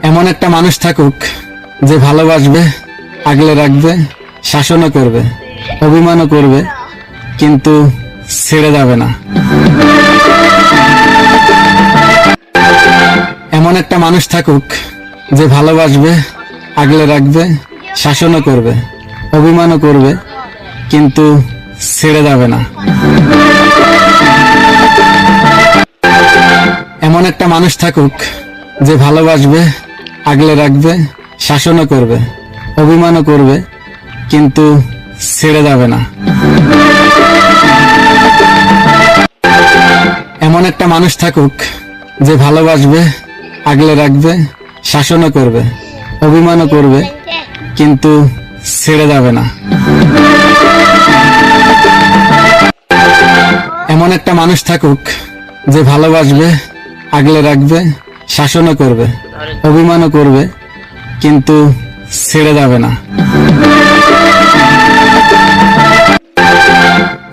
এমন একটা মানুষ থাকুক যে ভালোবাসবে, আগলে রাখবে, শাসনও করবে, অভিমানও করবে, কিন্তু ছেড়ে যাবে না। এমন একটা মানুষ থাকুক যে ভালোবাসবে, আগলে রাখবে, শাসনও করবে, অভিমানও করবে, কিন্তু ছেড়ে যাবে না। এমন একটা মানুষ থাকুক যে ভালোবাসবে, আগলে রাখবে, শাসনও করবে, অভিমানও করবে, কিন্তু ছেড়ে যাবে না। এমন একটা মানুষ থাকুক যে ভালোবাসবে, আগলে রাখবে, শাসনও করবে, অভিমানও করবে, কিন্তু ছেড়ে যাবে না। এমন একটা মানুষ থাকুক যে ভালোবাসবে, আগলে রাখবে, শাসনও করবে, অভিমানও করবে, কিন্তু ছেড়ে যাবে না।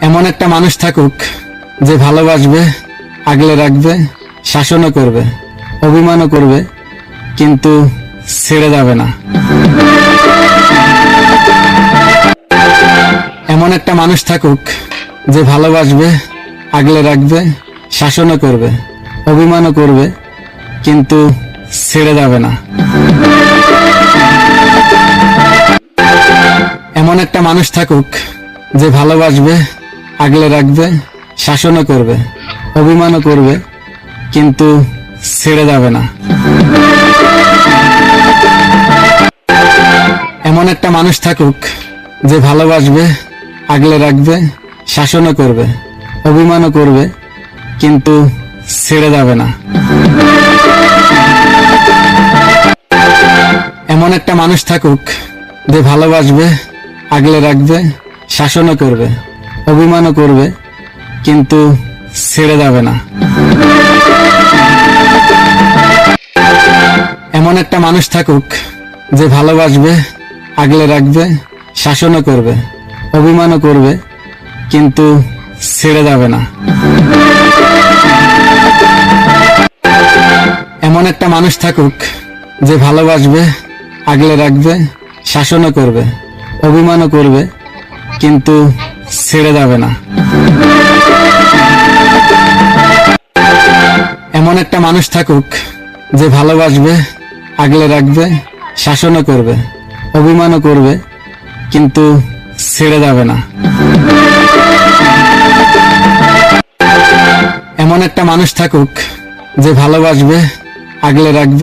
এমন একটা মানুষ থাকুক যে ভালোবাসবে, আগলে রাখবে, শাসনও করবে, অভিমানও করবে, কিন্তু ছেড়ে যাবে না। এমন একটা মানুষ থাকুক যে ভালোবাসবে, আগলে রাখবে, শাসনও করবে, অভিমানও করবে, কিন্তু ছেড়ে যাবে না। এমন একটা মানুষ থাকুক যে ভালোবাসবে, আগলে রাখবে, শাসনও করবে, অভিমানও করবে, কিন্তু ছেড়ে যাবে না। এমন একটা মানুষ থাকুক যে ভালোবাসবে, আগলে রাখবে, শাসনও করবে, অভিমানও করবে, কিন্তু ছেড়ে যাবে না। এমন একটা মানুষ থাকুক যে ভালোবাসবে, আগলে রাখবে, শাসনও করবে, অভিমানও করবে, কিন্তু ছেড়ে যাবে না। এমন একটা মানুষ থাকুক যে ভালোবাসবে, আগলে রাখবে, শাসনও করবে, অভিমানও করবে, কিন্তু ছেড়ে যাবে না। এমন একটা মানুষ থাকুক যে ভালোবাসবে, আগলে রাখবে, শাসনও করবে, অভিমানও করবে, কিন্তু ছেড়ে যাবে না। এমন একটা মানুষ থাকুক যে ভালোবাসবে, আগলে রাখবে, শাসনও করবে, অভিমানও করবে, কিন্তু ছেড়ে যাবে না। এমন একটা মানুষ থাকুক যে ভালোবাসবে, আগলে রাখবে,